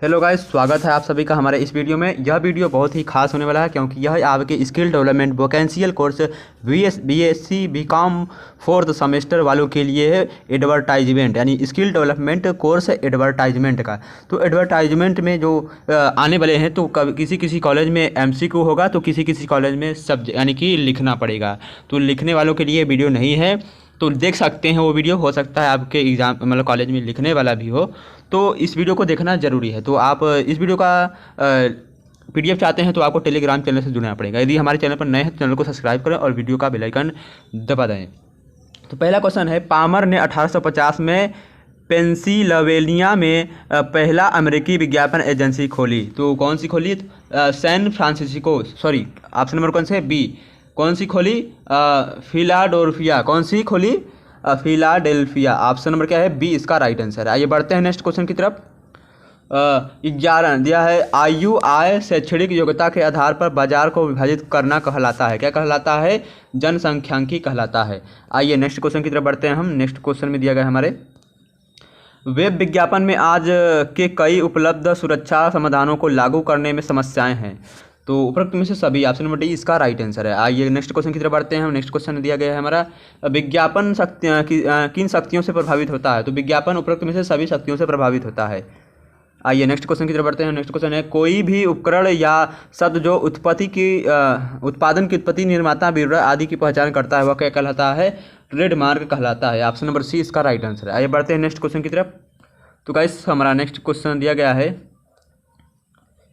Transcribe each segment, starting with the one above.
Hello guys, स्वागत है आप सभी का हमारे इस वीडियो में। यह वीडियो बहुत ही खास होने वाला है क्योंकि यह आपके skill development vocational course BSc BCom fourth semester वालों के लिए है एडवर्टाइजमेंट, यानी स्किल डेवलपमेंट कोर्स है एडवर्टाइजमेंट का। तो एडवर्टाइजमेंट में जो आने वाले हैं तो किसी किसी कॉलेज में एमसीक्यू होगा तो किसी किसी कॉलेज में सब्जेक्ट यानी कि लिखना पड़ेगा। तो लिखने वालों के लिए वीडियो नहीं है, तो देख सकते हैं वो वीडियो। हो सकता है आपके एग्ज़ाम मतलब कॉलेज में लिखने वाला भी हो, तो इस वीडियो को देखना ज़रूरी है। तो आप इस वीडियो का पीडीएफ चाहते हैं तो आपको टेलीग्राम चैनल से जुड़ना पड़ेगा। यदि हमारे चैनल पर नए हैं तो चैनल को सब्सक्राइब करें और वीडियो का बेल आइकन दबा दें। तो पहला क्वेश्चन है, पामर ने 1850 में पेंसिल्वेनिया में पहला अमेरिकी विज्ञापन एजेंसी खोली। तो कौन सी खोली? San Francisco, sorry option number कौन से है? बी। कौन सी खोली? फिलाडेल्फिया। कौन सी खोली? फिलाडेल्फिया। ऑप्शन नंबर क्या है? बी इसका राइट आंसर है। आइए बढ़ते हैं नेक्स्ट क्वेश्चन की तरफ। 11 दिया है, आयु आय शैक्षणिक योग्यता के आधार पर बाजार को विभाजित करना कहलाता है। क्या कहलाता है? जनसंख्यांकी कहलाता है। आइए नेक्स्ट क्वेश्चन की तरफ बढ़ते हैं हम। नेक्स्ट क्वेश्चन में दिया गया है हमारे, वेब विज्ञापन में आज के कई उपलब्ध सुरक्षा समाधानों को लागू करने में समस्याएं हैं। तो उपरोक्त में से सभी, ऑप्शन नंबर डी इसका राइट आंसर है। आइए नेक्स्ट क्वेश्चन की तरफ बढ़ते हैं हम। नेक्स्ट क्वेश्चन दिया गया है हमारा, विज्ञापन किन शक्तियों से प्रभावित होता है? तो विज्ञापन उपरोक्त में से सभी शक्तियों से प्रभावित होता है। आइए नेक्स्ट क्वेश्चन की तरफ बढ़ते हैं। नेक्स्ट क्वेश्चन है, कोई भी उपकरण या शब्द जो उत्पादन की उत्पत्ति, निर्माता, विवरण आदि की पहचान करता है वह क्या कहलाता है? ट्रेडमार्क कहलाता है। ऑप्शन नंबर सी इसका राइट आंसर है। आइए बढ़ते हैं नेक्स्ट क्वेश्चन की तरफ। तो गाइस हमारा नेक्स्ट क्वेश्चन दिया गया है,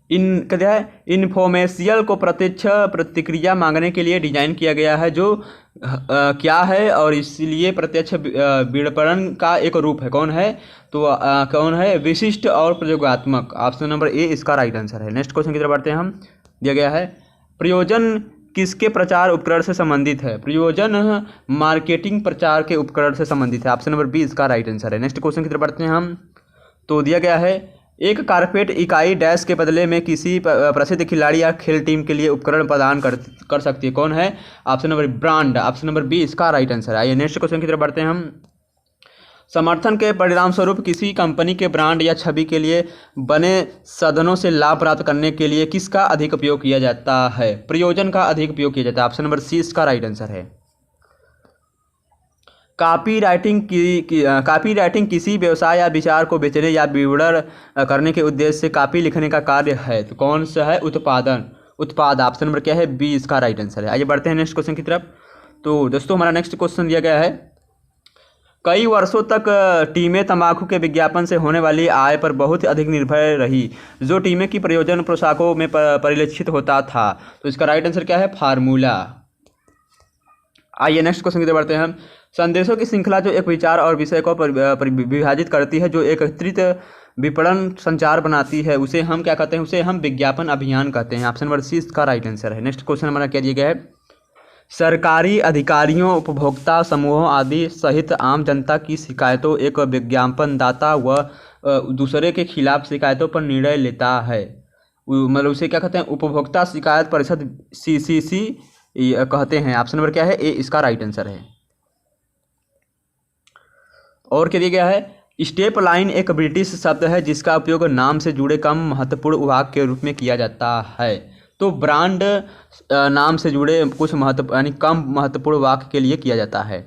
क्या है? इन्फॉर्मेशियल को प्रत्यक्ष प्रतिक्रिया मांगने के लिए डिजाइन किया गया है, जो क्या है और इसलिए प्रत्यक्ष विपणन का एक रूप है। कौन है? तो कौन है? विशिष्ट और प्रयोगात्मक। ऑप्शन नंबर ए इसका राइट आंसर है। नेक्स्ट क्वेश्चन की तरफ बढ़ते हैं हम। दिया गया है, प्रयोजन किसके प्रचार उपकरण से संबंधित है? प्रयोजन मार्केटिंग प्रचार के उपकरण से संबंधित है। ऑप्शन नंबर बी इसका राइट आंसर है। नेक्स्ट क्वेश्चन की तरफ बढ़ते हैं हम। तो दिया गया है, एक कारपेट इकाई डैश के बदले में किसी प्रसिद्ध खिलाड़ी या खेल टीम के लिए उपकरण प्रदान कर सकती है। कौन है? Option number brand. Option number B इसका राइट आंसर है। आइए नेक्स्ट क्वेश्चन की तरफ बढ़ते हैं हम। समर्थन के परिणाम स्वरूप किसी कंपनी के ब्रांड या छवि के लिए बने साधनों से लाभ प्राप्त करने के लिए किसका अधिक उपयोग किया जाता है? प्रयोजन का अधिक उपयोग किया जाता है। ऑप्शन नंबर सी इसका राइट आंसर है। कॉपीराइटिंग किसी व्यवसाय या विचार को बेचने या विवरण करने के उद्देश्य से कॉपी लिखने का कार्य है। तो कौन सा है? उत्पाद। ऑप्शन नंबर क्या है? बी इसका राइट आंसर है। आइए बढ़ते हैं नेक्स्ट क्वेश्चन की तरफ। तो दोस्तों हमारा नेक्स्ट क्वेश्चन दिया गया है, कई वर्षों तक टीमें तंबाकू के विज्ञापन से होने वाली आय पर बहुत अधिक निर्भर रही, जो टीमें की प्रयोजन पोशाकों में परिलक्षित होता था। तो इसका राइट आंसर क्या है? फार्मूला। आइए नेक्स्ट क्वेश्चन की तरफ बढ़ते हैं हम। संदेशों की श्रृंखला जो एक विचार और विषय को विभाजित करती है, जो एकत्रित विपणन संचार बनाती है, उसे हम क्या कहते हैं? उसे हम विज्ञापन अभियान कहते हैं। ऑप्शन नंबर सी इसका राइट आंसर है। नेक्स्ट क्वेश्चन हमारा क्या दिया गया है, सरकारी अधिकारियों, उपभोक्ता समूहों आदि सहित आम जनता की शिकायतों एक विज्ञापनदाता व दूसरे के खिलाफ शिकायतों पर निर्णय लेता है। मतलब उसे क्या कहते हैं? उपभोक्ता शिकायत परिषद, सीसीसी कहते हैं। ऑप्शन नंबर क्या है? ए इसका राइट आंसर है। और क्या दिया गया है, स्टेप लाइन एक ब्रिटिश शब्द है जिसका उपयोग नाम से जुड़े कम महत्वपूर्ण वाक्य के रूप में किया जाता है। तो ब्रांड नाम से जुड़े कुछ यानी कम महत्वपूर्ण वाक्य के लिए किया जाता है।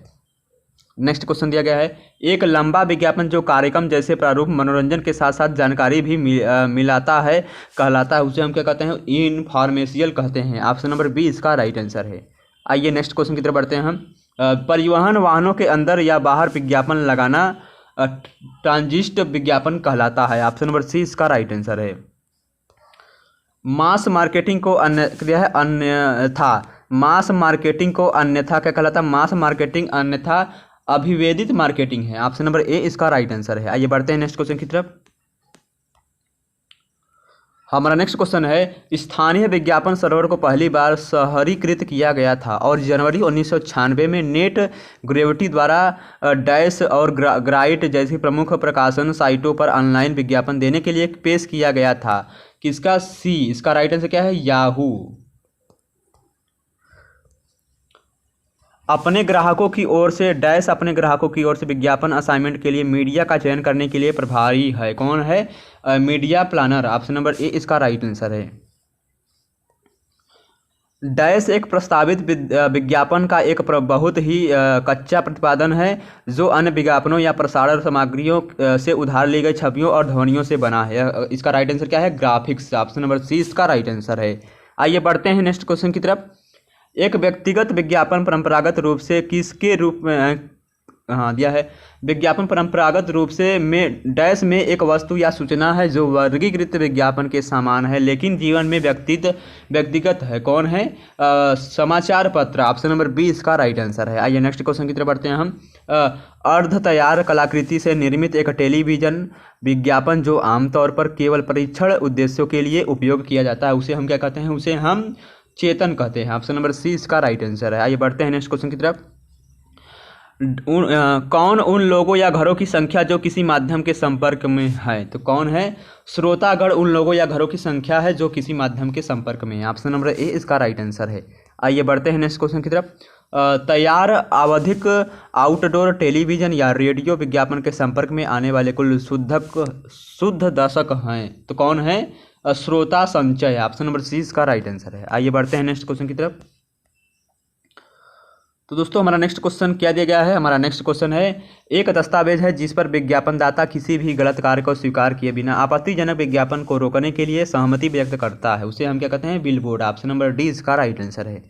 नेक्स्ट क्वेश्चन दिया गया है, एक लंबा विज्ञापन जो कार्यक्रम जैसे प्रारूप मनोरंजन के साथ साथ जानकारी भी मिलाता है कहलाता है, उसे हम क्या कहते हैं? इनफॉर्मेशियल कहते हैं। ऑप्शन नंबर बी इसका राइट आंसर है। आइए नेक्स्ट क्वेश्चन की तरफ बढ़ते हैं हम। परिवहन वाहनों के अंदर या बाहर विज्ञापन लगाना ट्रांजिस्ट विज्ञापन कहलाता है। ऑप्शन नंबर सी इसका राइट आंसर है। मास मार्केटिंग को अन्यथा क्या कहलाता है? मास मार्केटिंग अन्यथा अभिवेदित मार्केटिंग है। ऑप्शन नंबर ए इसका राइट आंसर है। आइए बढ़ते हैं नेक्स्ट क्वेश्चन की तरफ। हमारा नेक्स्ट क्वेश्चन है, स्थानीय विज्ञापन सर्वर को पहली बार शहरीकृत किया गया था और जनवरी 1996 में नेट ग्रेविटी द्वारा डैश और ग्राइट जैसी प्रमुख प्रकाशन साइटों पर ऑनलाइन विज्ञापन देने के लिए पेश किया गया था। किसका? सी इसका राइट आंसर क्या है? याहू। अपने ग्राहकों की ओर से डैश अपने ग्राहकों की ओर से विज्ञापन असाइनमेंट के लिए मीडिया का चयन करने के लिए प्रभारी है। कौन है? Media planner. Option number A इसका राइट आंसर है। डैश एक प्रस्तावित विज्ञापन का एक बहुत ही कच्चा प्रतिपादन है जो अन्य विज्ञापनों या प्रसारण सामग्रियों से उधार ली गई छवियों और ध्वनियों से बना है। इसका राइट आंसर क्या है? ग्राफिक्स। ऑप्शन नंबर सी इसका राइट आंसर है। आइए बढ़ते हैं नेक्स्ट क्वेश्चन की तरफ। एक व्यक्तिगत विज्ञापन परंपरागत रूप से किसके रूप में दिया है? विज्ञापन परंपरागत रूप से में डैश में एक वस्तु या सूचना है जो वर्गीकृत विज्ञापन के समान है लेकिन जीवन में व्यक्तिगत है। कौन है? समाचार पत्र। ऑप्शन नंबर बी इसका राइट आंसर है। आइए नेक्स्ट क्वेश्चन की तरफ बढ़ते हैं हम। अर्ध तैयार कलाकृति से निर्मित एक टेलीविजन विज्ञापन जो आमतौर पर केवल परीक्षण उद्देश्यों के लिए उपयोग किया जाता है उसे हम क्या कहते हैं? उसे हम चेतन कहते हैं। ऑप्शन नंबर सी इसका राइट आंसर है। आइए बढ़ते हैं नेक्स्ट क्वेश्चन की तरफ। कौन उन लोगों या घरों की संख्या जो किसी माध्यम के संपर्क में है? तो कौन है? श्रोतागण उन लोगों या घरों की संख्या है जो किसी माध्यम के संपर्क में है। ऑप्शन नंबर ए इसका राइट आंसर है। आइए बढ़ते हैं नेक्स्ट क्वेश्चन की तरफ। तैयार आवधिक आउटडोर टेलीविजन या रेडियो विज्ञापन के संपर्क में आने वाले कुल शुद्ध दर्शक हैं। तो कौन है? श्रोता संचय। ऑप्शन नंबर सी इसका राइट आंसर है। आइए बढ़ते हैं नेक्स्ट क्वेश्चन की तरफ। तो दोस्तों हमारा नेक्स्ट क्वेश्चन क्या दिया गया है? हमारा नेक्स्ट क्वेश्चन है एक दस्तावेज है जिस पर विज्ञापनदाता किसी भी गलत कार्य को स्वीकार किए बिना आपत्तिजनक विज्ञापन को रोकने के लिए सहमति व्यक्त करता है उसे हम क्या कहते हैं? बिलबोर्ड। ऑप्शन नंबर डी इसका राइट आंसर है।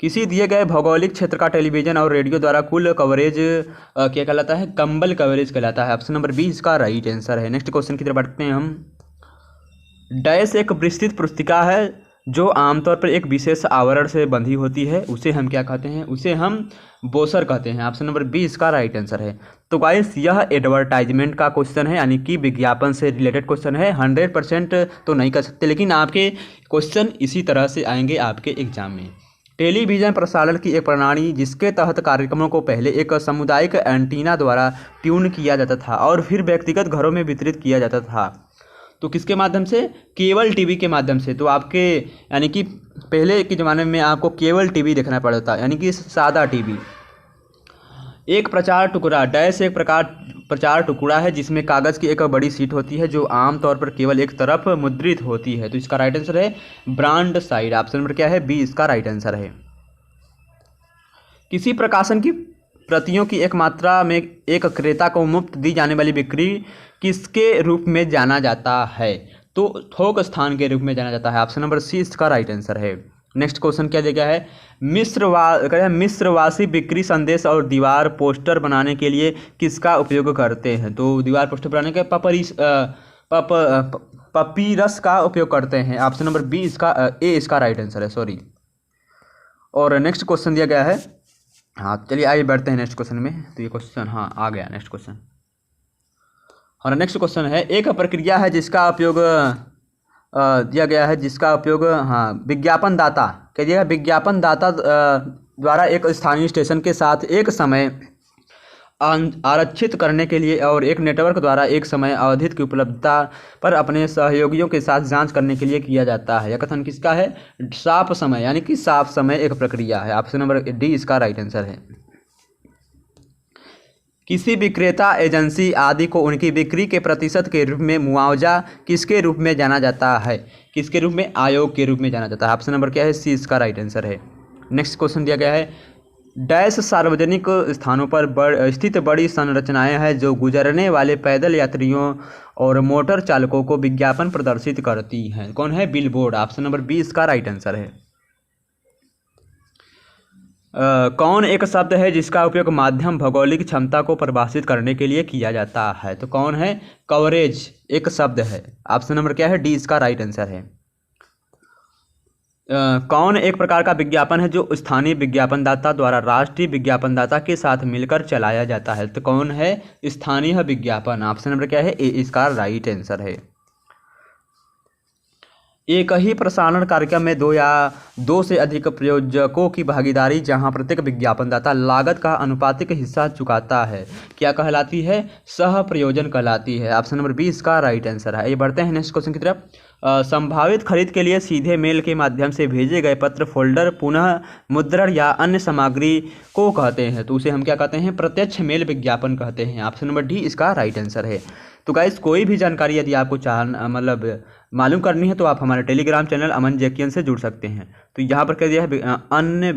किसी दिए गए भौगोलिक क्षेत्र का टेलीविजन और रेडियो द्वारा कुल कवरेज क्या कहलाता है? कंबल कवरेज कहलाता है। ऑप्शन नंबर बी इसका राइट आंसर है। नेक्स्ट क्वेश्चन की तरफ बढ़ते हैं हम। डैश एक विस्तृत पुस्तिका है जो आमतौर पर एक विशेष आवरण से बंधी होती है उसे हम क्या कहते हैं? उसे हम ब्रोशर कहते हैं। ऑप्शन नंबर बी इसका राइट आंसर है। तो गाइस यह एडवर्टाइजमेंट का क्वेश्चन है यानी कि विज्ञापन से रिलेटेड क्वेश्चन है। 100% तो नहीं कर सकते लेकिन आपके क्वेश्चन इसी तरह से आएंगे आपके एग्जाम में। टेलीविज़न प्रसारण की एक प्रणाली जिसके तहत कार्यक्रमों को पहले एक सामुदायिक एंटीना द्वारा ट्यून किया जाता था और फिर व्यक्तिगत घरों में वितरित किया जाता था। तो किसके माध्यम से? केबल टीवी के माध्यम से। तो आपके यानी कि पहले के ज़माने में आपको केबल टीवी देखना पड़ता था यानी कि सादा टीवी। एक प्रचार टुकड़ा डैश एक प्रचार टुकड़ा है जिसमें कागज़ की एक बड़ी शीट होती है जो आमतौर पर केवल एक तरफ मुद्रित होती है। तो इसका राइट आंसर है ब्रांड साइड। ऑप्शन नंबर क्या है? बी इसका राइट आंसर है। किसी प्रकाशन की प्रतियों की एक मात्रा में एक क्रेता को मुफ्त दी जाने वाली बिक्री किसके रूप में जाना जाता है? तो थोक स्थान के रूप में जाना जाता है। ऑप्शन नंबर सी इसका राइट आंसर है। नेक्स्ट क्वेश्चन क्या दिया गया है? मिस्रवासी बिक्री संदेश और दीवार पोस्टर बनाने के लिए किसका उपयोग करते हैं? तो दीवार पोस्टर बनाने के पपीरस का उपयोग करते हैं। ऑप्शन नंबर बी इसका ए इसका राइट आंसर है। सॉरी। और नेक्स्ट क्वेश्चन दिया गया है। हाँ चलिए आइए बढ़ते हैं नेक्स्ट क्वेश्चन में। तो ये क्वेश्चन हाँ आ गया नेक्स्ट क्वेश्चन। और नेक्स्ट क्वेश्चन है एक प्रक्रिया है जिसका उपयोग दिया गया है जिसका उपयोग विज्ञापन दाता क्या दिया? विज्ञापन दाता द्वारा एक स्थानीय स्टेशन के साथ एक समय आरक्षित करने के लिए और एक नेटवर्क द्वारा एक समय अवधि की उपलब्धता पर अपने सहयोगियों के साथ जांच करने के लिए किया जाता है। यह कथन किसका है? साफ समय यानी कि साफ समय एक प्रक्रिया है। ऑप्शन नंबर डी इसका राइट आंसर है। किसी विक्रेता एजेंसी आदि को उनकी बिक्री के प्रतिशत के रूप में मुआवजा किसके रूप में जाना जाता है? किसके रूप में? आयोग के रूप में जाना जाता है। ऑप्शन नंबर क्या है? सी इसका राइट आंसर है। नेक्स्ट क्वेश्चन दिया गया है डैश सार्वजनिक स्थानों पर स्थित बड़ी संरचनाएं हैं जो गुजरने वाले पैदल यात्रियों और मोटर चालकों को विज्ञापन प्रदर्शित करती हैं। कौन है? बिलबोर्ड। ऑप्शन नंबर बी इसका राइट आंसर है। कौन एक शब्द है जिसका उपयोग माध्यम भौगोलिक क्षमता को परिभाषित करने के लिए किया जाता है? तो कौन है? कवरेज एक शब्द है। ऑप्शन नंबर क्या है? डी इसका राइट आंसर है। कौन एक प्रकार का विज्ञापन है जो स्थानीय विज्ञापनदाता द्वारा राष्ट्रीय विज्ञापनदाता के साथ मिलकर चलाया जाता है? तो कौन है? स्थानीय विज्ञापन। ऑप्शन नंबर क्या है? ए इसका राइट आंसर है। एक ही प्रसारण कार्यक्रम में दो या दो से अधिक प्रायोजकों की भागीदारी, जहां प्रत्येक विज्ञापनदाता लागत का आनुपातिक हिस्सा चुकाता है, क्या कहलाती है? सह प्रयोजन कहलाती है। ऑप्शन नंबर 20 का राइट आंसर है। ये बढ़ते हैं नेक्स्ट क्वेश्चन की तरफ। संभावित खरीद के लिए सीधे मेल के माध्यम से भेजे गए पत्र, फोल्डर, पुनः मुद्रण या अन्य सामग्री को कहते हैं, तो उसे हम क्या कहते हैं? प्रत्यक्ष मेल विज्ञापन कहते हैं। ऑप्शन नंबर डी इसका राइट आंसर है। तो गाइस, कोई भी जानकारी यदि आपको मतलब मालूम करनी है तो आप हमारे टेलीग्राम चैनल अमन जैकियन से जुड़ सकते हैं। तो यहाँ पर कह दिया है अन्य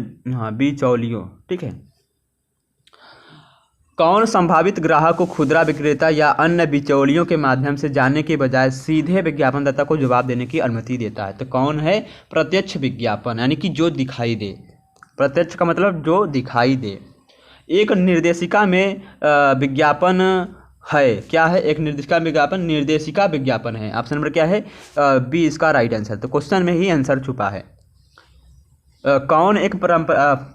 बिचौलियों, ठीक है। कौन संभावित ग्राहक को खुदरा विक्रेता या अन्य बिचौलियों के माध्यम से जानने के बजाय सीधे विज्ञापनदाता को जवाब देने की अनुमति देता है? तो कौन है? प्रत्यक्ष विज्ञापन, यानी कि जो दिखाई दे। प्रत्यक्ष का मतलब जो दिखाई दे। एक निर्देशिका में विज्ञापन है, क्या है? एक निर्देशिका विज्ञापन निर्देशिका विज्ञापन है। ऑप्शन नंबर क्या है? बी इसका राइट आंसर। तो क्वेश्चन में ही आंसर छुपा है। कौन एक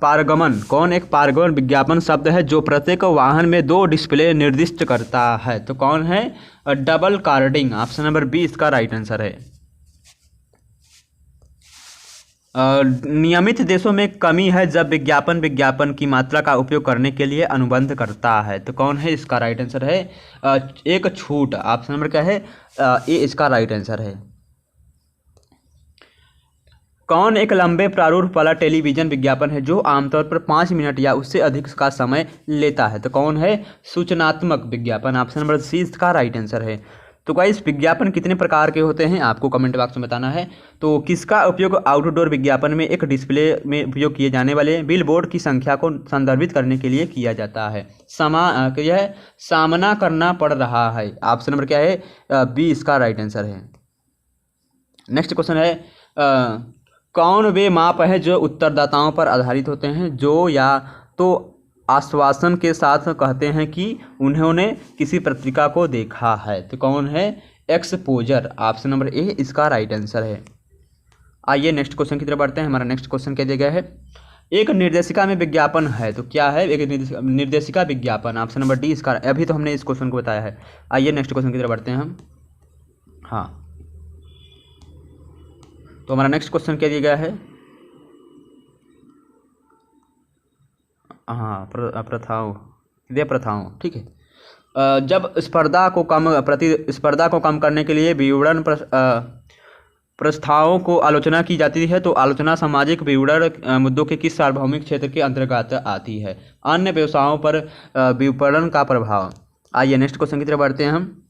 पारगमन विज्ञापन शब्द है जो प्रत्येक वाहन में दो डिस्प्ले निर्दिष्ट करता है? तो कौन है? Double carding. Option number B इसका राइट आंसर है। नियमित देशों में कमी है जब विज्ञापन की मात्रा का उपयोग करने के लिए अनुबंध करता है, तो कौन है? इसका राइट आंसर है एक छूट। ऑप्शन नंबर क्या है? ए इसका राइट आंसर है। कौन एक लंबे प्रारूप वाला टेलीविजन विज्ञापन है जो आमतौर पर 5 मिनट या उससे अधिक का समय लेता है? तो कौन है? सूचनात्मक विज्ञापन। ऑप्शन नंबर सी इसका राइट आंसर है। तो गाइस, विज्ञापन कितने प्रकार के होते हैं आपको कमेंट बॉक्स में बताना है। तो किसका उपयोग आउटडोर विज्ञापन में एक डिस्प्ले में उपयोग किए जाने वाले बिलबोर्ड की संख्या को संदर्भित करने के लिए किया जाता है? यह सामना करना पड़ रहा है। ऑप्शन नंबर क्या है? बी इसका राइट आंसर है। नेक्स्ट क्वेश्चन है कौन वे माप है जो उत्तरदाताओं पर आधारित होते हैं जो या तो आश्वासन के साथ कहते हैं कि उन्होंने किसी पत्रिका को देखा है? तो कौन है? एक्सपोजर। ऑप्शन नंबर ए इसका राइट आंसर है। आइए नेक्स्ट क्वेश्चन की तरफ बढ़ते हैं। हमारा नेक्स्ट क्वेश्चन क्या दिया गया है? एक निर्देशिका में विज्ञापन है, तो क्या है? एक निर्देशिका विज्ञापन। ऑप्शन नंबर डी इसका। अभी तो हमने इस क्वेश्चन को बताया है। आइए नेक्स्ट क्वेश्चन की तरफ बढ़ते हैं हम। हाँ, तो हमारा नेक्स्ट क्वेश्चन क्या दिया गया है? हाँ, प्रथाओं, ठीक है। जब प्रतिस्पर्धा को कम करने के लिए विपणन प्रस्थाओं को आलोचना की जाती है, तो आलोचना सामाजिक विपणन मुद्दों के किस सार्वभौमिक क्षेत्र के अंतर्गत आती है? अन्य व्यवसायों पर विपणन का प्रभाव। आइए नेक्स्ट क्वेश्चन की तरफ बढ़ते हैं हम।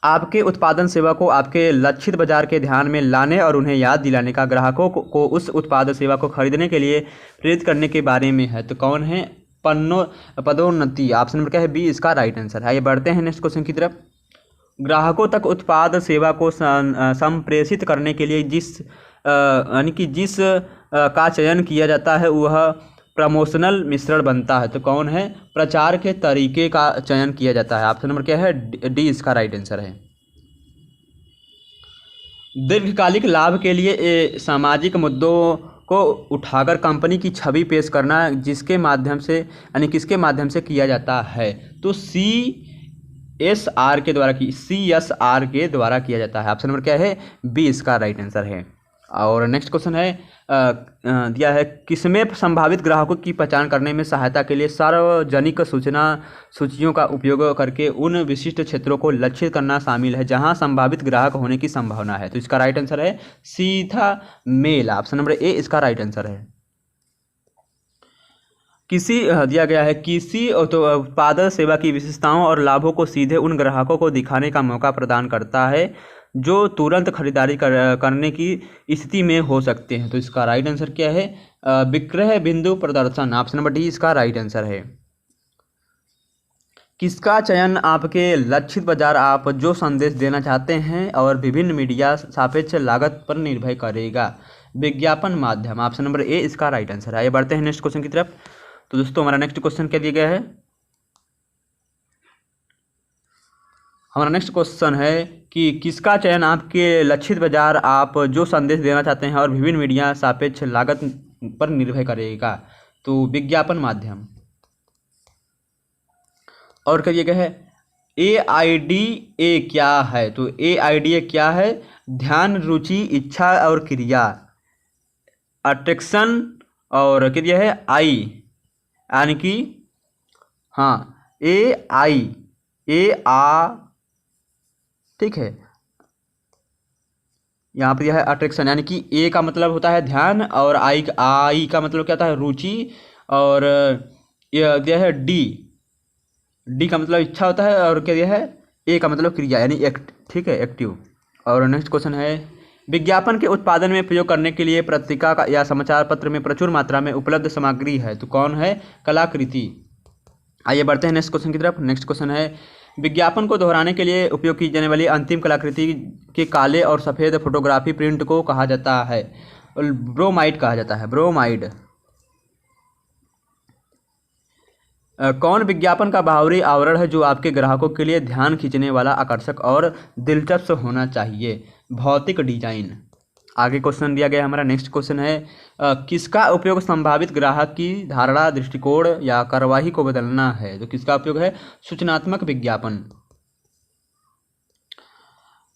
आपके उत्पादन सेवा को आपके लक्षित बाजार के ध्यान में लाने और उन्हें याद दिलाने का ग्राहकों को उस उत्पाद सेवा को खरीदने के लिए प्रेरित करने के बारे में है, तो कौन है? पदोन्नति। ऑप्शन नंबर क्या है? बी इसका राइट आंसर है। आइए बढ़ते हैं नेक्स्ट क्वेश्चन की तरफ। ग्राहकों तक उत्पाद सेवा को संप्रेषित करने के लिए जिस का चयन किया जाता है वह प्रमोशनल मिश्रण बनता है, तो कौन है? प्रचार के तरीके का चयन किया जाता है। ऑप्शन नंबर क्या है? डी इसका राइट आंसर है। दीर्घकालिक लाभ के लिए सामाजिक मुद्दों को उठाकर कंपनी की छवि पेश करना किसके माध्यम से किया जाता है? तो CSR के द्वारा किया जाता है। ऑप्शन नंबर क्या है? बी इसका राइट आंसर है। और नेक्स्ट क्वेश्चन है दिया है किसमें संभावित ग्राहकों की पहचान करने में सहायता के लिए सार्वजनिक सूचना सूचियों का उपयोग करके उन विशिष्ट क्षेत्रों को लक्षित करना शामिल है जहां संभावित ग्राहक होने की संभावना है? तो इसका राइट आंसर है सीधा मेल। ऑप्शन नंबर ए इसका राइट आंसर है। दिया गया है किसी उत्पाद सेवा की विशेषताओं और लाभों को सीधे उन ग्राहकों को दिखाने का मौका प्रदान करता है जो तुरंत खरीदारी करने की स्थिति में हो सकते हैं, तो इसका राइट आंसर क्या है? विक्रय बिंदु प्रदर्शन। ऑप्शन नंबर डी इसका राइट आंसर है। किसका चयन आपके लक्षित बाजार आप जो संदेश देना चाहते हैं और विभिन्न मीडिया सापेक्ष लागत पर निर्भर करेगा? विज्ञापन माध्यम। ऑप्शन नंबर ए इसका राइट आंसर है। आइए बढ़ते हैं नेक्स्ट क्वेश्चन की तरफ। तो दोस्तों हमारा नेक्स्ट क्वेश्चन क्या दिया गया है? हमारा नेक्स्ट क्वेश्चन है कि किसका चयन आपके लक्षित बाजार आप जो संदेश देना चाहते हैं और विभिन्न मीडिया सापेक्ष लागत पर निर्भर करेगा? तो विज्ञापन माध्यम। और कहिए गया है AIDA क्या है? तो AIDA क्या है? ध्यान, रुचि, इच्छा और क्रिया। अट्रैक्शन और क्रिया है आई, यानी कि हाँ A ठीक है। यहाँ पर यह है अट्रैक्शन, यानी कि ए का मतलब होता है ध्यान और आई का मतलब क्या होता है? रुचि। और यह है डी का मतलब इच्छा होता है और क्या यह है? ए का मतलब क्रिया यानी एक्ट, ठीक है, एक्टिव। और नेक्स्ट क्वेश्चन है, विज्ञापन के उत्पादन में प्रयोग करने के लिए पत्रिका का या समाचार पत्र में प्रचुर मात्रा में उपलब्ध सामग्री है, तो कौन है? कलाकृति। आइए बढ़ते हैं नेक्स्ट क्वेश्चन की तरफ। नेक्स्ट क्वेश्चन है, विज्ञापन को दोहराने के लिए उपयोग की जाने वाली अंतिम कलाकृति के काले और सफ़ेद फोटोग्राफी प्रिंट को कहा जाता है? ब्रोमाइड कहा जाता है, ब्रोमाइड। कौन विज्ञापन का बाहरी आवरण है जो आपके ग्राहकों के लिए ध्यान खींचने वाला, आकर्षक और दिलचस्प होना चाहिए? भौतिक डिजाइन। आगे क्वेश्चन दिया गया हमारा नेक्स्ट क्वेश्चन है, किसका उपयोग संभावित ग्राहक की धारणा, दृष्टिकोण या कार्यवाही को बदलना है? तो किसका उपयोग है? सूचनात्मक विज्ञापन।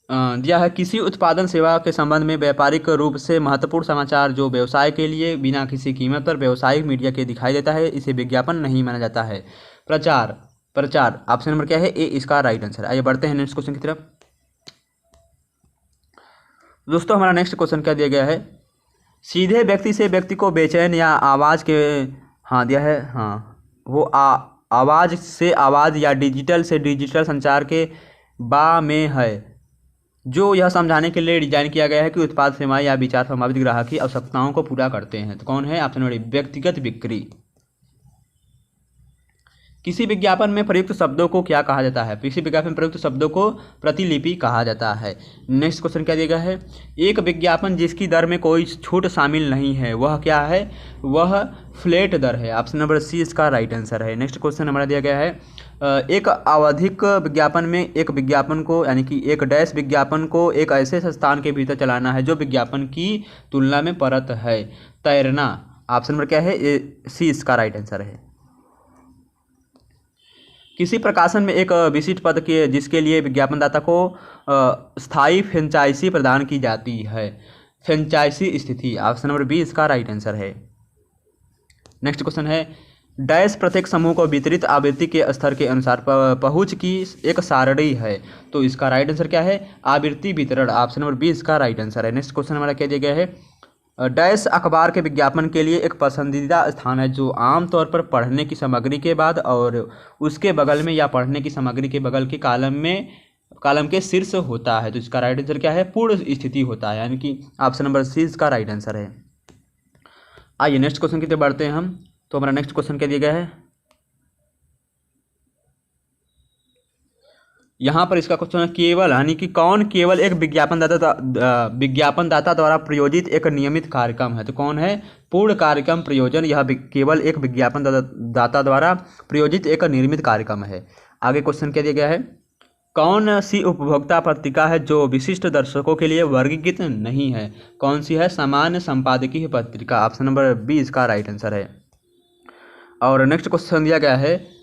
दिया है, किसी उत्पादन सेवा के संबंध में व्यापारिक रूप से महत्वपूर्ण समाचार जो व्यवसाय के लिए बिना किसी कीमत पर व्यावसायिक मीडिया के दिखाई देता है, इसे विज्ञापन नहीं माना जाता है। प्रचार। ऑप्शन नंबर क्या है? ए इसका राइट आंसर। आइए बढ़ते हैं नेक्स्ट क्वेश्चन की तरफ। दोस्तों हमारा नेक्स्ट क्वेश्चन क्या दिया गया है, सीधे व्यक्ति से व्यक्ति को बेचैन या आवाज़ के दिया है वो आवाज़ से आवाज़ या डिजिटल से डिजिटल संचार के में है, जो यह समझाने के लिए डिजाइन किया गया है कि उत्पाद, सेवाएं या विचार संभावित ग्राहक की आवश्यकताओं को पूरा करते हैं। तो कौन है? ऑप्शन नंबर व्यक्तिगत बिक्री। किसी विज्ञापन में प्रयुक्त शब्दों को क्या कहा जाता है? किसी विज्ञापन में प्रयुक्त शब्दों को प्रतिलिपि कहा जाता है। नेक्स्ट क्वेश्चन क्या दिया गया है, एक विज्ञापन जिसकी दर में कोई छूट शामिल नहीं है वह क्या है? वह फ्लैट दर है। ऑप्शन नंबर सी इसका राइट आंसर है। नेक्स्ट क्वेश्चन हमारा दिया गया है, एक आवधिक विज्ञापन में एक विज्ञापन को यानी कि एक डैश विज्ञापन को एक ऐसे स्थान के भीतर चलाना है जो विज्ञापन की तुलना में परत है। तैरना। ऑप्शन नंबर क्या है? सी इसका राइट आंसर है। किसी प्रकाशन में एक विशिष्ट पद के जिसके लिए विज्ञापनदाता को स्थायी फ्रेंचाइजी प्रदान की जाती है, फ्रेंचाइजी स्थिति। ऑप्शन नंबर बी इसका राइट आंसर है। नेक्स्ट क्वेश्चन है, डैश प्रत्येक समूह को वितरित आवृत्ति के स्तर के अनुसार पहुंच की एक सारणी है, तो इसका राइट आंसर क्या है? आवृत्ति वितरण। ऑप्शन नंबर बी इसका राइट आंसर है। नेक्स्ट क्वेश्चन हमारा क्या दिया गया है, डैश अखबार के विज्ञापन के लिए एक पसंदीदा स्थान है जो आमतौर पर पढ़ने की सामग्री के बाद और उसके बगल में या पढ़ने की सामग्री के बगल के कॉलम के शीर्ष होता है, तो इसका राइट आंसर क्या है? पूर्ण स्थिति होता है, यानी कि ऑप्शन नंबर सी इसका राइट आंसर है। आइए नेक्स्ट क्वेश्चन की तरफ बढ़ते हैं हम। तो हमारा नेक्स्ट क्वेश्चन क्या दिया गया है, यहाँ पर इसका क्वेश्चन है, केवल यानी कि कौन केवल एक विज्ञापनदाता द्वारा प्रयोजित एक नियमित कार्यक्रम है? तो कौन है? पूर्ण कार्यक्रम प्रयोजन। यह केवल एक विज्ञापनदाता द्वारा प्रयोजित एक निर्मित कार्यक्रम है। आगे क्वेश्चन क्या दिया गया है, कौन सी उपभोक्ता पत्रिका है जो विशिष्ट दर्शकों के लिए वर्गीकृत नहीं है? कौन सी है? सामान्य संपादकीय पत्रिका। ऑप्शन नंबर बी इसका राइट आंसर है। और नेक्स्ट क्वेश्चन दिया गया है,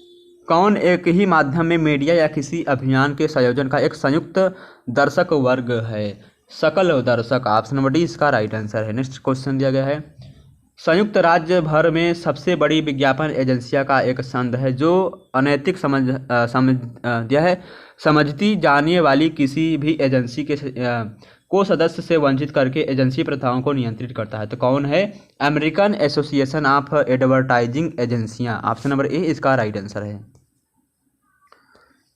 कौन एक ही माध्यम में मीडिया या किसी अभियान के संयोजन का एक संयुक्त दर्शक वर्ग है? सकल दर्शक। ऑप्शन नंबर डी इसका राइट आंसर है। नेक्स्ट क्वेश्चन दिया गया है, संयुक्त राज्य भर में सबसे बड़ी विज्ञापन एजेंसियों का एक संघ है जो अनैतिक समझती जाने वाली किसी भी एजेंसी के को सदस्य से वंचित करके एजेंसी प्रथाओं को नियंत्रित करता है, तो कौन है? अमेरिकन एसोसिएशन ऑफ एडवर्टाइजिंग एजेंसियां। ऑप्शन नंबर ए इसका राइट आंसर है।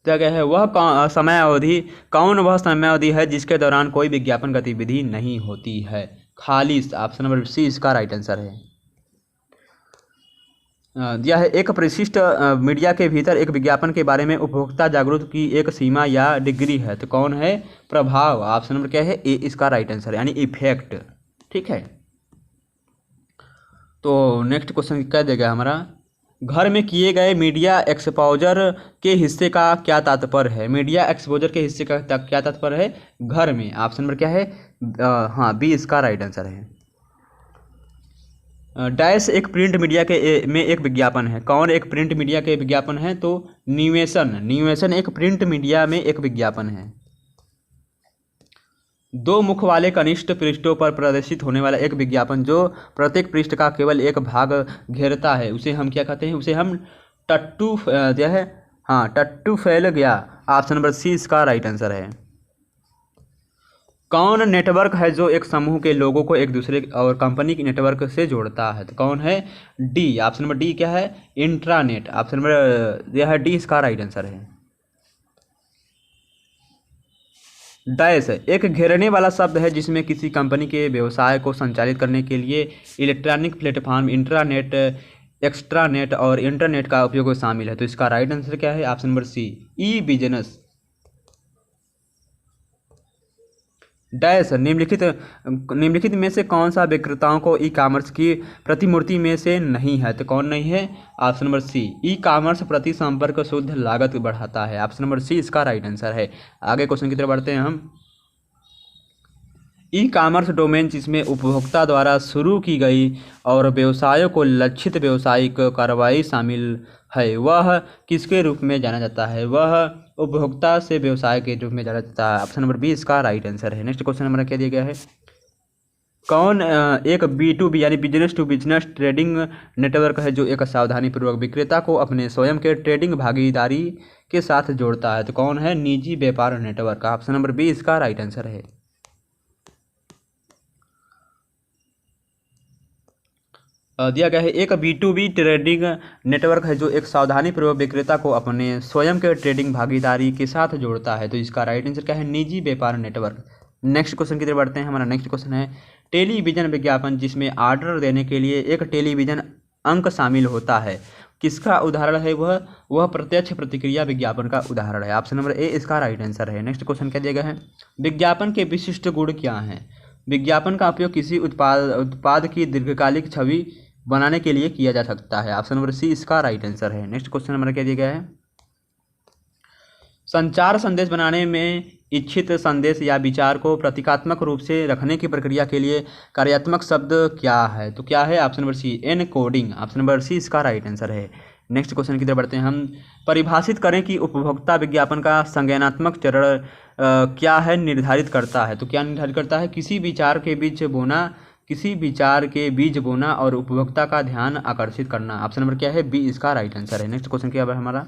दिया गया है, वह समय अवधि है जिसके दौरान कोई विज्ञापन गतिविधि नहीं होती है? खालिश। ऑप्शन नंबर सी इसका राइट आंसर है। दिया है, एक परिशिष्ट मीडिया के भीतर एक विज्ञापन के बारे में उपभोक्ता जागरूक की एक सीमा या डिग्री है, तो कौन है? प्रभाव। ऑप्शन नंबर क्या है? ए इसका राइट आंसर है, यानी इफेक्ट। ठीक है, तो नेक्स्ट क्वेश्चन क्या देगा हमारा, घर में किए गए मीडिया एक्सपोजर के हिस्से का क्या तात्पर्य है? मीडिया एक्सपोजर के हिस्से का क्या तात्पर्य है? घर में। ऑप्शन नंबर क्या है? बी इसका राइट आंसर है। डैश एक प्रिंट मीडिया में एक विज्ञापन है। कौन एक प्रिंट मीडिया के विज्ञापन है? तो निवेशन एक प्रिंट मीडिया में एक विज्ञापन है। दो मुख वाले कनिष्ठ पृष्ठों पर प्रदर्शित होने वाला एक विज्ञापन जो प्रत्येक पृष्ठ का केवल एक भाग घेरता है, उसे हम क्या कहते हैं? उसे हम टट्टू जो है, हाँ, टट्टू फैल गया। ऑप्शन नंबर सी इसका राइट आंसर है। कौन नेटवर्क है जो एक समूह के लोगों को एक दूसरे और कंपनी के नेटवर्क से जोड़ता है? तो कौन है? डी। ऑप्शन नंबर डी क्या है? इंट्रानेट। ऑप्शन नंबर यह है डी इसका राइट आंसर है। डैश एक घेरने वाला शब्द है जिसमें किसी कंपनी के व्यवसाय को संचालित करने के लिए इलेक्ट्रॉनिक प्लेटफॉर्म, इंट्रानेट, एक्स्ट्रानेट और इंटरनेट का उपयोग शामिल है। तो इसका राइट आंसर क्या है? ऑप्शन नंबर सी, ई बिजनेस। डैश निम्नलिखित में से कौन सा विक्रेताओं को ई कॉमर्स की प्रतिमूर्ति में से नहीं है? तो कौन नहीं है? Option number C, e commerce प्रति संपर्क शुद्ध लागत बढ़ाता है। ऑप्शन नंबर सी इसका राइट आंसर है। आगे क्वेश्चन की तरफ बढ़ते हैं हम। ई कॉमर्स डोमेन जिसमें उपभोक्ता द्वारा शुरू की गई और व्यवसायों को लक्षित व्यावसायिक कार्रवाई शामिल है, वह किसके रूप में जाना जाता है? वह उपभोक्ता से व्यवसाय के रूप में जाना जाता है। ऑप्शन नंबर बी इसका राइट आंसर है। नेक्स्ट क्वेश्चन नंबर क्या दिया गया है? कौन एक B2B यानी business to business trading network है जो एक सावधानीपूर्वक विक्रेता को अपने स्वयं के ट्रेडिंग भागीदारी के साथ जोड़ता है? तो कौन है? निजी व्यापार नेटवर्क। ऑप्शन नंबर बी इसका राइट आंसर है। दिया गया है एक B2B ट्रेडिंग नेटवर्क है जो एक सावधानीपूर्वक विक्रेता को अपने स्वयं के ट्रेडिंग भागीदारी के साथ जोड़ता है। तो इसका राइट आंसर क्या है? निजी व्यापार नेटवर्क। नेक्स्ट क्वेश्चन की तरफ बढ़ते हैं। हमारा नेक्स्ट क्वेश्चन है टेलीविजन विज्ञापन जिसमें ऑर्डर देने के लिए एक टेलीविजन अंक शामिल होता है, किसका उदाहरण है? वह प्रत्यक्ष प्रतिक्रिया विज्ञापन का उदाहरण है। ऑप्शन नंबर ए इसका राइट आंसर है। नेक्स्ट क्वेश्चन क्या दिया गया है? विज्ञापन के विशिष्ट गुण क्या हैं? विज्ञापन का उपयोग किसी उत्पाद की दीर्घकालिक छवि बनाने के लिए किया जा सकता है। ऑप्शन नंबर सी इसका राइट आंसर है। नेक्स्ट क्वेश्चन नंबर क्या दिया गया है? संचार संदेश बनाने में इच्छित संदेश या विचार को प्रतीकात्मक रूप से रखने की प्रक्रिया के लिए कार्यात्मक शब्द क्या है? तो क्या है? Option number C, encoding. Option number C इसका राइट आंसर है। नेक्स्ट क्वेश्चन की तरफ बढ़ते हैं हम। परिभाषित करें कि उपभोक्ता विज्ञापन का संज्ञानात्मक चरण क्या है निर्धारित करता है? तो क्या निर्धारित करता है? किसी विचार के बीज बोना और उपभोक्ता का ध्यान आकर्षित करना। ऑप्शन नंबर क्या है? बी इसका राइट आंसर है। नेक्स्ट क्वेश्चन क्या है हमारा?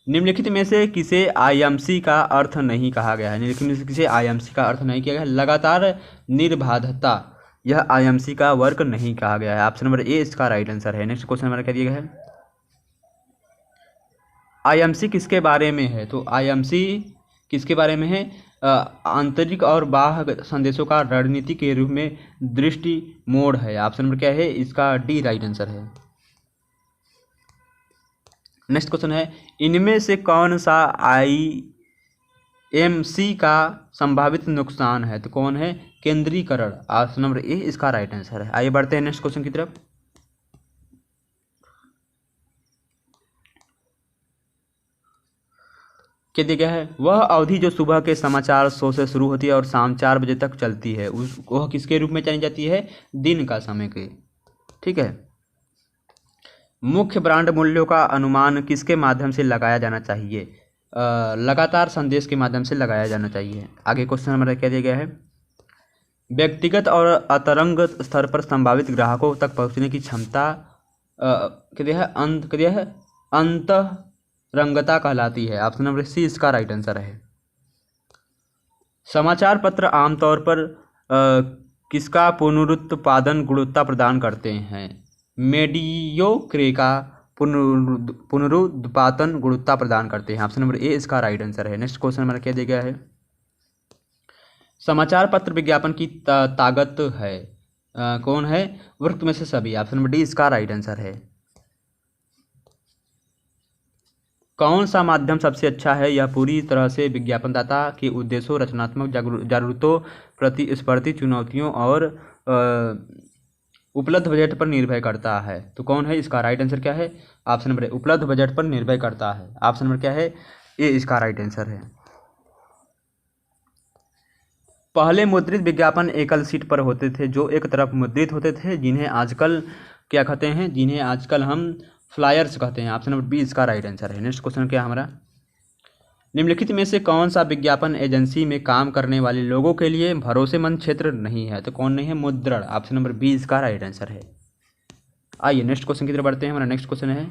निम्नलिखित में से किसे आईएमसी का अर्थ नहीं कहा गया है? निम्नलिखित में से किसे आईएमसी का अर्थ नहीं किया गया है? लगातार निर्बाधता, यह आईएमसी का वर्क नहीं कहा गया है। ऑप्शन नंबर ए इसका राइट आंसर है। नेक्स्ट क्वेश्चन हमारा क्या दिया गया है? आईएमसी किसके बारे में है? तो आईएमसी किसके बारे में है? आंतरिक और बाह्य संदेशों का रणनीति के रूप में दृष्टि मोड है। ऑप्शन नंबर क्या है? इसका डी राइट आंसर है। नेक्स्ट क्वेश्चन है इनमें से कौन सा आईएमसी का संभावित नुकसान है? तो कौन है? केंद्रीकरण। ऑप्शन नंबर ए इसका राइट आंसर है। आइए बढ़ते हैं नेक्स्ट क्वेश्चन की तरफ। क्या दिया गया है? वह अवधि जो सुबह के समाचार शो से शुरू होती है और शाम 4 बजे तक चलती है, वह किसके रूप में जानी जाती है? दिन का समय के। ठीक है। मुख्य ब्रांड मूल्यों का अनुमान किसके माध्यम से लगाया जाना चाहिए? लगातार संदेश के माध्यम से लगाया जाना चाहिए। आगे क्वेश्चन हमारा क्या दिया गया है? व्यक्तिगत और अंतरंग स्तर पर संभावित ग्राहकों तक पहुंचने की क्षमता क्या दिया है? अंतरंगता कहलाती है। ऑप्शन नंबर सी इसका राइट आंसर है। समाचार पत्र आमतौर पर किसका पुनरुत्पादन गुणवत्ता प्रदान करते हैं? मेडियोक्रे का पुनरुत्पादन गुणवत्ता प्रदान करते हैं। ऑप्शन नंबर ए इसका राइट आंसर है। नेक्स्ट क्वेश्चन हमारा क्या दिया गया है? समाचार पत्र विज्ञापन की ताकत है कौन है? वृत्त में से सभी। ऑप्शन नंबर डी इसका राइट आंसर है। कौन सा माध्यम सबसे अच्छा है? यह पूरी तरह से विज्ञापनदाता के उद्देश्यों, रचनात्मक जरूरतों, प्रतिस्पर्धी चुनौतियों और उपलब्ध बजट पर निर्भर करता है। तो कौन है? इसका राइट आंसर क्या है? ऑप्शन नंबर ए उपलब्ध बजट पर निर्भर करता है। ऑप्शन नंबर क्या है? ए इसका राइट आंसर है। पहले मुद्रित विज्ञापन एकल शीट पर होते थे जो एक तरफ मुद्रित होते थे, जिन्हें आजकल क्या कहते हैं, जिन्हें आजकल हम फ्लायर्स कहते हैं। ऑप्शन नंबर बी इसका राइट आंसर है। नेक्स्ट क्वेश्चन क्या हमारा, निम्नलिखित में से कौन सा विज्ञापन एजेंसी में काम करने वाले लोगों के लिए भरोसेमंद क्षेत्र नहीं है? तो कौन नहीं है? मुद्रण। ऑप्शन नंबर बी इसका राइट आंसर है। आइए नेक्स्ट क्वेश्चन की तरफ बढ़ते हैं। हमारा नेक्स्ट क्वेश्चन है,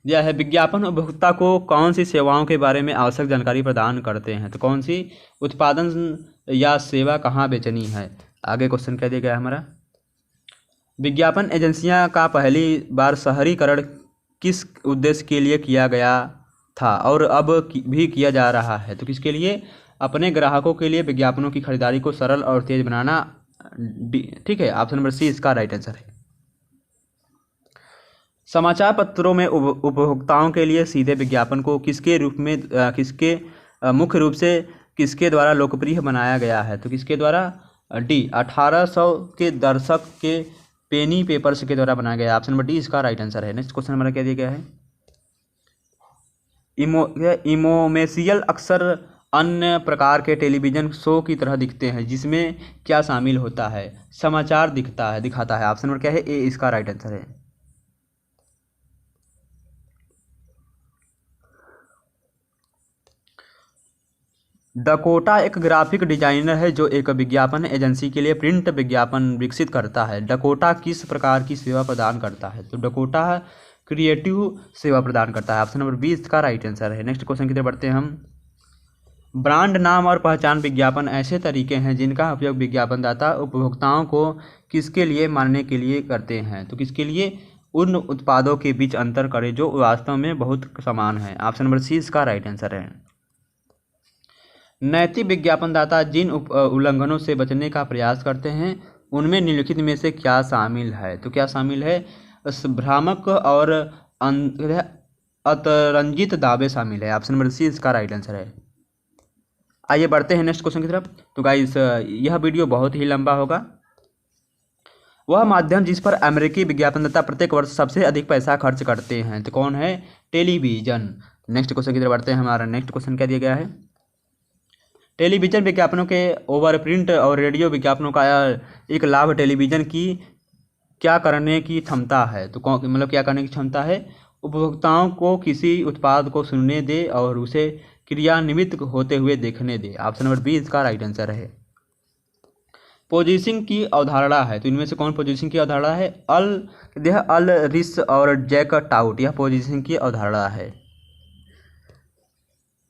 यह है विज्ञापन उपभोक्ता को कौन सी सेवाओं के बारे में आवश्यक जानकारी प्रदान करते हैं? तो कौन सी उत्पादन या सेवा कहाँ बेचनी है? आगे क्वेश्चन क्या दिया गया है हमारा, विज्ञापन एजेंसियां का पहली बार शहरीकरण किस उद्देश्य के लिए किया गया था और अब भी किया जा रहा है? तो किसके लिए? अपने ग्राहकों के लिए विज्ञापनों की खरीदारी को सरल और तेज बनाना। ठीक है, ऑप्शन नंबर सी इसका राइट आंसर है। समाचार पत्रों में उपभोक्ताओं के लिए सीधे विज्ञापन को किसके रूप में मुख्य रूप से किसके द्वारा लोकप्रिय बनाया गया है? तो किसके द्वारा? डी 1800 के दशक के पेनी पेपर्स के द्वारा बनाया गया। ऑप्शन नंबर डी इसका राइट आंसर है। नेक्स्ट क्वेश्चन हमारा क्या दिया गया है, इमोमेशियल अक्सर अन्य प्रकार के टेलीविजन शो की तरह दिखते हैं जिसमें क्या शामिल होता है? समाचार दिखाता है। ऑप्शन नंबर क्या है? ए इसका राइट आंसर है। डकोटा एक ग्राफिक डिजाइनर है जो एक विज्ञापन एजेंसी के लिए प्रिंट विज्ञापन विकसित करता है। डकोटा किस प्रकार की सेवा प्रदान करता है? तो डकोटा क्रिएटिव सेवा प्रदान करता है। ऑप्शन नंबर बी इसका राइट आंसर है। नेक्स्ट क्वेश्चन की तरफ बढ़ते हैं हम, ब्रांड नाम और पहचान विज्ञापन ऐसे तरीके हैं जिनका उपयोग विज्ञापनदाता उपभोक्ताओं को किसके लिए मानने के लिए करते हैं? तो किसके लिए? उन उत्पादों के बीच अंतर करें जो वास्तव में बहुत समान है। ऑप्शन नंबर सी इसका राइट आंसर है। नैतिक विज्ञापनदाता जिन उल्लंघनों से बचने का प्रयास करते हैं उनमें निम्नलिखित में से क्या शामिल है? तो क्या शामिल है? भ्रामक और अतिरंजित दावे शामिल है। ऑप्शन नंबर सी इसका राइट आंसर है। आइए बढ़ते हैं नेक्स्ट क्वेश्चन की तरफ। तो गाइस यह वीडियो बहुत ही लंबा होगा। वह माध्यम जिस पर अमेरिकी विज्ञापनदाता प्रत्येक वर्ष सबसे अधिक पैसा खर्च करते हैं, तो कौन है? टेलीविजन। नेक्स्ट क्वेश्चन की तरफ बढ़ते हैं। हमारा नेक्स्ट क्वेश्चन क्या दिया गया है, टेलीविजन विज्ञापनों के ओवर प्रिंट और रेडियो विज्ञापनों का एक लाभ टेलीविजन की क्या करने की क्षमता है? तो मतलब क्या करने की क्षमता है? उपभोक्ताओं को किसी उत्पाद को सुनने दे और उसे क्रियान्वित होते हुए देखने दे। ऑप्शन नंबर बी इसका राइट आंसर है। पोजीशिंग की अवधारणा है, तो इनमें से कौन पोजीशिंग की अवधारणा है? अल रिस और जैक टाउट, यह पोजीशिंग की अवधारणा है।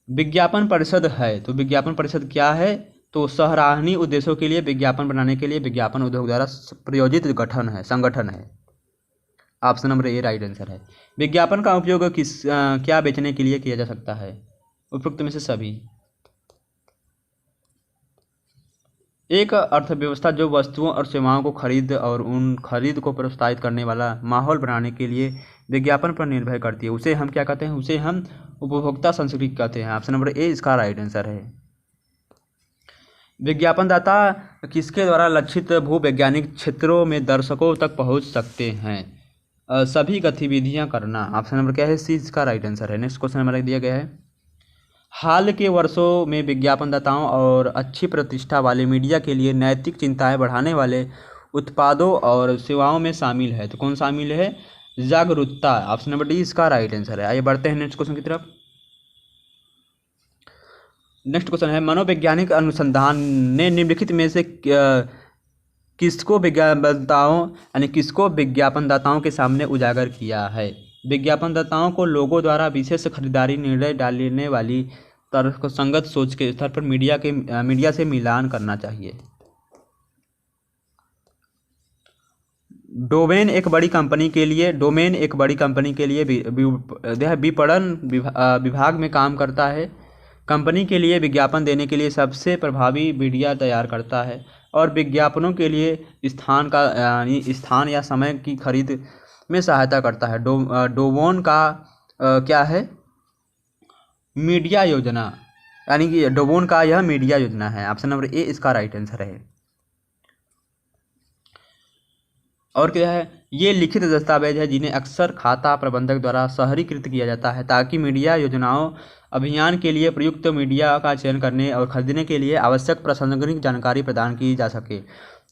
विज्ञापन परिषद है, तो विज्ञापन परिषद क्या है? तो सराहनीय उद्देश्यों के लिए विज्ञापन बनाने के लिए विज्ञापन उद्योग द्वारा प्रायोजित संगठन है। ऑप्शन नंबर ए राइट आंसर है। विज्ञापन का उपयोग क्या बेचने के लिए किया जा सकता है? उपरोक्त में से सभी। एक अर्थव्यवस्था जो वस्तुओं और सेवाओं को खरीद और उन खरीद को प्रोत्साहित करने वाला माहौल बनाने के लिए विज्ञापन पर निर्भर करती है, उसे हम क्या कहते हैं? उसे हम उपभोक्ता संस्कृति कहते हैं। ऑप्शन नंबर ए इसका राइट आंसर है। विज्ञापनदाता किसके द्वारा लक्षित भूवैज्ञानिक क्षेत्रों में दर्शकों तक पहुंच सकते हैं? सभी गतिविधियां करना। ऑप्शन नंबर क्या है? सी इसका राइट आंसर है। नेक्स्ट क्वेश्चन हमारा दिया गया है, हाल के वर्षों में विज्ञापनदाताओं और अच्छी प्रतिष्ठा वाले मीडिया के लिए नैतिक चिंताएं बढ़ाने वाले उत्पादों और सेवाओं में शामिल है, तो कौन शामिल है? जागरूकता। ऑप्शन नंबर डी इसका राइट आंसर है। आइए बढ़ते हैं नेक्स्ट क्वेश्चन की तरफ। नेक्स्ट क्वेश्चन है, मनोवैज्ञानिक अनुसंधान ने निम्नलिखित में से किसको विज्ञापनदाताओं के सामने उजागर किया है? विज्ञापनदाताओं को लोगों द्वारा विशेष खरीदारी निर्णय डालने वाली तर्कसंगत सोच के स्तर पर मीडिया से मिलान करना चाहिए। डोमेन एक बड़ी कंपनी के लिए विपणन विभाग में काम करता है। कंपनी के लिए विज्ञापन देने के लिए सबसे प्रभावी मीडिया तैयार करता है और विज्ञापनों के लिए स्थान या समय की खरीद में सहायता करता है। डोवोन का क्या है? मीडिया योजना, यानी कि डोवोन का यह मीडिया योजना है। ऑप्शन नंबर ए इसका राइट आंसर है। और क्या है, ये लिखित दस्तावेज है जिन्हें अक्सर खाता प्रबंधक द्वारा शहरीकृत किया जाता है ताकि मीडिया योजनाओं अभियान के लिए प्रयुक्त मीडिया का चयन करने और खरीदने के लिए आवश्यक प्रासंगिक जानकारी प्रदान की जा सके।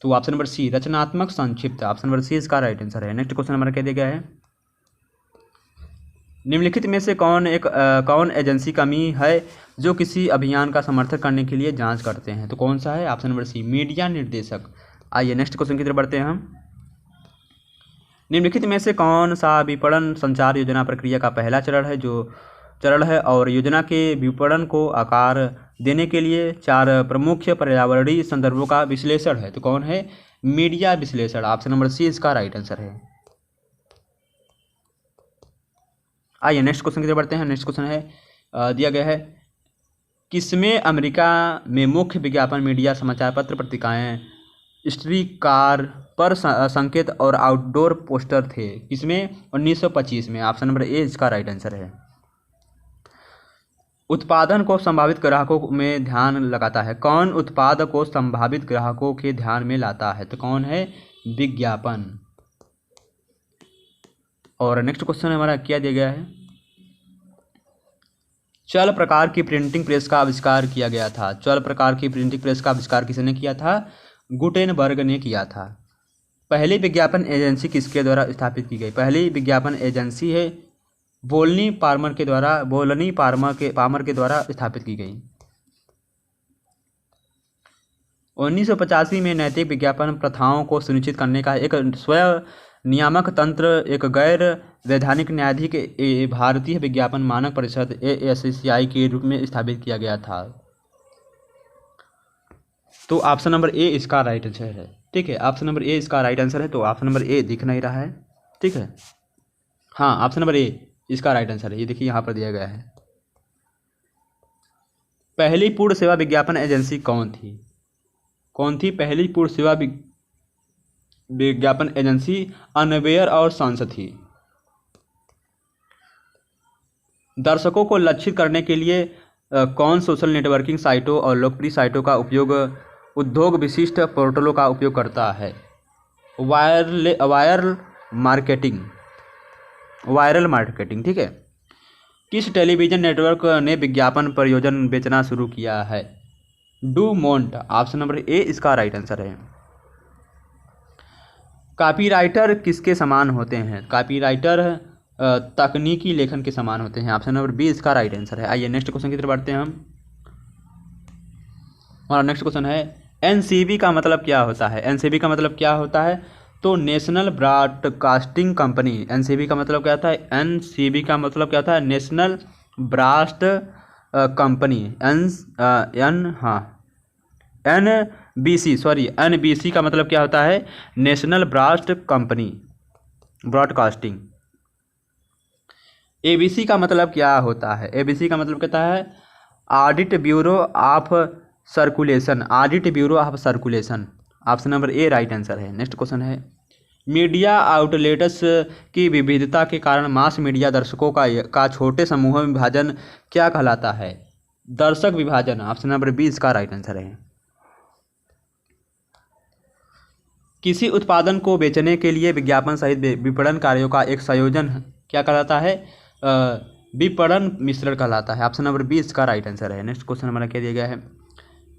तो ऑप्शन नंबर सी रचनात्मक संक्षिप्त, ऑप्शन नंबर सी इसका राइट आंसर है। नेक्स्ट क्वेश्चन नंबर क्या दिया गया है, निम्नलिखित में से कौन एजेंसी कमी है जो किसी अभियान का समर्थन करने के लिए जांच करते हैं, तो कौन सा है, ऑप्शन नंबर सी मीडिया निर्देशक। आइए नेक्स्ट क्वेश्चन की तरफ बढ़ते हैं हम। निम्नलिखित में से कौन सा विपणन संचार योजना प्रक्रिया का पहला चरण है और योजना के विपणन को आकार देने के लिए 4 प्रमुख पर्यावरणीय संदर्भों का विश्लेषण है, तो कौन है, मीडिया विश्लेषण। ऑप्शन नंबर सी इसका राइट आंसर है। आइए नेक्स्ट क्वेश्चन की तरफ बढ़ते हैं। नेक्स्ट क्वेश्चन है दिया गया है, किसमें अमेरिका में मुख्य विज्ञापन मीडिया समाचार पत्र पत्रिकाएं स्ट्रीटकार पर संकेत और आउटडोर पोस्टर थे, किसमें, 1925 में। ऑप्शन नंबर ए इसका राइट आंसर है। उत्पादन को संभावित ग्राहकों में ध्यान लगाता है, कौन उत्पाद को संभावित ग्राहकों के ध्यान में लाता है, तो कौन है, विज्ञापन। और नेक्स्ट क्वेश्चन हमारा क्या दिया गया है, चल प्रकार की प्रिंटिंग प्रेस का आविष्कार किया गया था। चल प्रकार की प्रिंटिंग प्रेस का आविष्कार किसने किया था, गुटेनबर्ग ने किया था। पहली विज्ञापन एजेंसी किसके द्वारा स्थापित की गई, पहली विज्ञापन एजेंसी है बोलनी पार्मर के द्वारा स्थापित की गई। 1985 में नैतिक विज्ञापन प्रथाओं को सुनिश्चित करने का एक स्वयं नियामक तंत्र, एक गैर वैधानिक न्यायाधीश भारतीय विज्ञापन मानक परिषद ASCI के रूप में स्थापित किया गया था। तो ऑप्शन नंबर ए इसका राइट आंसर है। ठीक है, ऑप्शन नंबर ए इसका राइट आंसर है। तो ऑप्शन नंबर ए दिख नहीं रहा है, ठीक है, हाँ ऑप्शन नंबर ए इसका राइट आंसर है। ये देखिए यहाँ पर दिया गया है। पहली पूर्ण सेवा विज्ञापन एजेंसी कौन थी, पहली पूर्ण सेवा विज्ञापन एजेंसी अनवेयर और सन्स थी। दर्शकों को लक्षित करने के लिए कौन सोशल नेटवर्किंग साइटों और लोकप्रिय साइटों का उपयोग उद्योग विशिष्ट पोर्टलों का उपयोग करता है, वायरल मार्केटिंग, ठीक है। किस टेलीविजन नेटवर्क ने विज्ञापन प्रयोजन बेचना शुरू किया है, डू मोंट। ऑप्शन नंबर ए इसका राइट आंसर है। कॉपीराइटर किसके समान होते हैं, कॉपीराइटर तकनीकी लेखन के समान होते हैं। ऑप्शन नंबर बी इसका राइट आंसर है। आइए नेक्स्ट क्वेश्चन की तरफ बढ़ते हैं हम। हमारा नेक्स्ट क्वेश्चन है, एनसीबी का मतलब क्या होता है, एनसीबी का मतलब क्या होता है, तो नेशनल ब्रॉडकास्टिंग कंपनी। एनसीबी का मतलब क्या होता है, एनसीबी का मतलब क्या होता है, नेशनल ब्रॉड कंपनी। एनबीसी का मतलब क्या होता है, national broad company broadcasting. ABC का मतलब क्या होता है, एबीसी का मतलब कहता है audit bureau of circulation, audit bureau of circulation. Option number A right answer है। नेक्स्ट क्वेश्चन है, मीडिया आउटलेट्स की विविधता के कारण मास मीडिया दर्शकों का छोटे समूहों में विभाजन क्या कहलाता है, दर्शक विभाजन। ऑप्शन नंबर बी इसका राइट आंसर है। किसी उत्पादन को बेचने के लिए विज्ञापन सहित विपणन कार्यों का एक संयोजन क्या कहलाता है, विपणन मिश्रण कहलाता है। ऑप्शन नंबर बी इसका राइट आंसर है। नेक्स्ट क्वेश्चन हमारा क्या दिया गया है,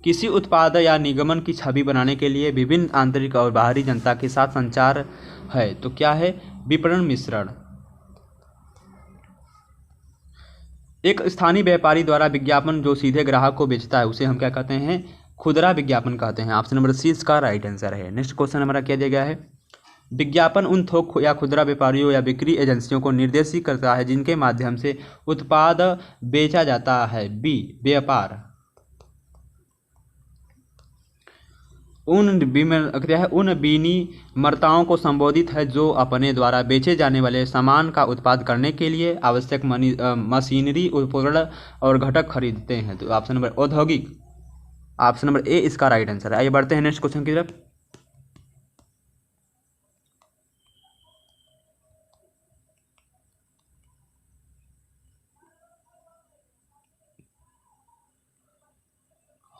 किसी उत्पाद या निगमन की छवि बनाने के लिए विभिन्न आंतरिक और बाहरी जनता के साथ संचार है, तो क्या है, विपणन मिश्रण। एक स्थानीय व्यापारी द्वारा विज्ञापन जो सीधे ग्राहक को बेचता है उसे हम क्या कहते हैं, खुदरा विज्ञापन कहते हैं। ऑप्शन नंबर सी इसका राइट आंसर है। नेक्स्ट क्वेश्चन हमारा क्या दिया गया है, विज्ञापन उन थोक या खुदरा व्यापारियों या बिक्री एजेंसियों को निर्देशित करता है जिनके माध्यम से उत्पाद बेचा जाता है, बी व्यापार। उन विनिर्माताओं को संबोधित है जो अपने द्वारा बेचे जाने वाले सामान का उत्पाद करने के लिए आवश्यक मशीनरी, उपकरण और घटक खरीदते हैं। तो ऑप्शन नंबर औद्योगिक, ऑप्शन नंबर ए इसका राइट आंसर है। आइए बढ़ते हैं नेक्स्ट क्वेश्चन की तरफ।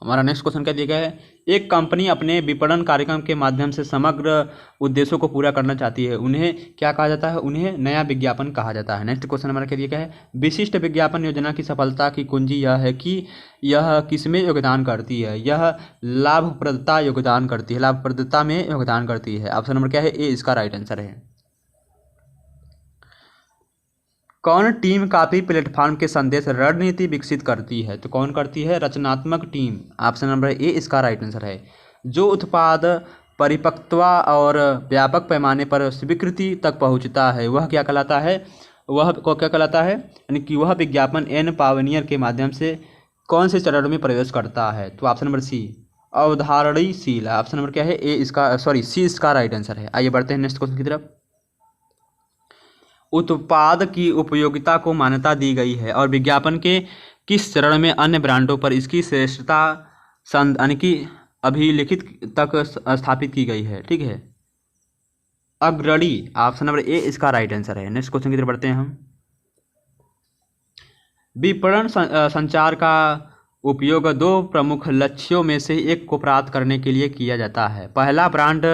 हमारा नेक्स्ट क्वेश्चन क्या दिया गया है, एक कंपनी अपने विपणन कार्यक्रम के माध्यम से समग्र उद्देश्यों को पूरा करना चाहती है, उन्हें क्या कहा जाता है, उन्हें नया विज्ञापन कहा जाता है। नेक्स्ट क्वेश्चन हमारा क्या दिया गया है, विशिष्ट विज्ञापन योजना की सफलता की कुंजी यह है कि यह किसमें योगदान करती है, यह लाभप्रदता योगदान करती है, लाभप्रदता में योगदान करती है। ऑप्शन नंबर क्या है, ए इसका राइट आंसर है। कौन टीम कॉपी प्लेटफॉर्म के संदेश रणनीति विकसित करती है, तो कौन करती है, रचनात्मक टीम। ऑप्शन नंबर ए इसका राइट आंसर है। जो उत्पाद परिपक्वता और व्यापक पैमाने पर स्वीकृति तक पहुंचता है वह क्या कहलाता है, वह को क्या कहलाता है, यानी कि वह विज्ञापन एन पावनियर के माध्यम से कौन से चरण में प्रवेश करता है, तो ऑप्शन नंबर सी अवधारणीशील। ऑप्शन नंबर क्या है, ए इसका सी इसका राइट आंसर है। आइए बढ़ते हैं नेक्स्ट क्वेश्चन की तरफ। उत्पाद की उपयोगिता को मान्यता दी गई है और विज्ञापन के किस चरण में अन्य ब्रांडों पर इसकी श्रेष्ठता यानी कि अभिलिखित तक स्थापित की गई है, ठीक है, अग्रणी। ऑप्शन नंबर ए इसका राइट आंसर है। नेक्स्ट क्वेश्चन की तरफ बढ़ते हैं हम। विपणन संचार का उपयोग दो प्रमुख लक्ष्यों में से एक को प्राप्त करने के लिए किया जाता है। पहला ब्रांड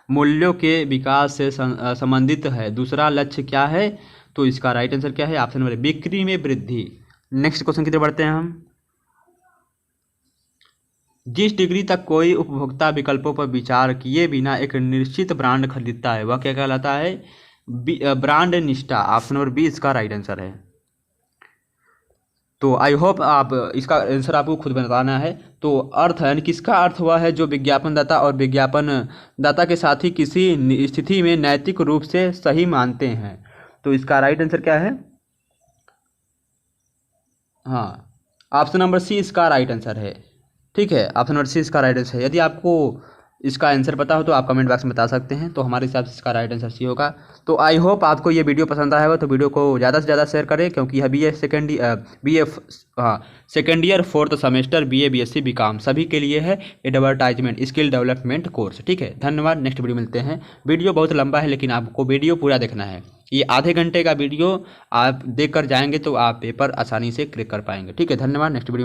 मूल्यों के विकास से संबंधित है, दूसरा लक्ष्य क्या है, तो इसका राइट आंसर क्या है, ऑप्शन नंबर बिक्री में वृद्धि। नेक्स्ट क्वेश्चन की तरफ बढ़ते हैं हम। जिस डिग्री तक कोई उपभोक्ता विकल्पों पर विचार किए बिना एक निश्चित ब्रांड खरीदता है वह क्या कहलाता है, ब्रांड निष्ठा। ऑप्शन नंबर बी इसका राइट आंसर है। तो आई होप आप इसका आंसर आपको खुद बताना है। तो अर्थ यानी किसका अर्थ हुआ है, जो विज्ञापनदाता और विज्ञापनदाता के साथ ही किसी स्थिति में नैतिक रूप से सही मानते हैं, तो इसका राइट आंसर क्या है, हाँ ऑप्शन नंबर सी इसका राइट आंसर है, ठीक है, ऑप्शन नंबर सी इसका राइट आंसर है। यदि आपको इसका आंसर पता हो तो आप कमेंट बॉक्स में बता सकते हैं, तो हमारे हिसाब से इसका राइट आंसर सी होगा। तो आई होप आपको ये वीडियो पसंद आया होगा, तो वीडियो को ज़्यादा से ज़्यादा शेयर करें, क्योंकि यह second year fourth semester BA BSc BCom सभी के लिए है एडवर्टाइजमेंट स्किल डेवलपमेंट कोर्स, ठीक है। धन्यवाद, नेक्स्ट वीडियो मिलते हैं। वीडियो बहुत लंबा है लेकिन आपको वीडियो पूरा देखना है। ये आधे घंटे का वीडियो आप देख कर जाएंगे तो आप पेपर आसानी से क्लिक कर पाएंगे, ठीक है। धन्यवाद, नेक्स्ट वीडियो